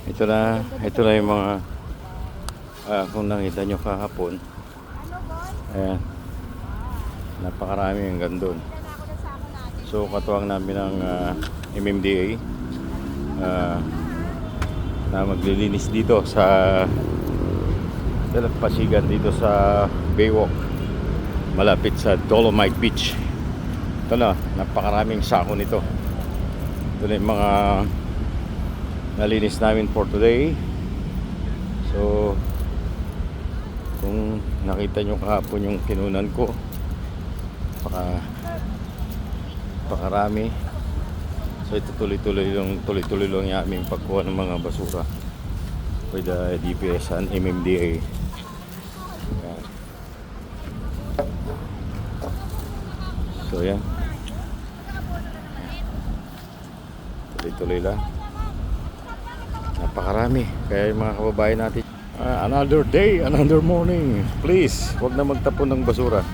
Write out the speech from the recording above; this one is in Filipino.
Ito na yung mga kung nakita nyo kahapon. Ayan, napakarami hanggang doon. So katuwang namin ng MMDA na maglilinis dito sa Dalampasigan, dito sa Baywalk, malapit sa Dolomite Beach. Ito na, napakaraming sako nito. Ito na yung mga nalinis namin for today. So kung nakita nyo kahapon yung kinunan ko, pakarami. So ito tuloy-tuloy lang yung aming pagkuha ng mga basura with the DPS and MMDA. Ayan. So yan, tuloy-tuloy lang, napakarami. Kaya yung mga kababayan natin, another day, another morning, please wag na magtapon ng basura.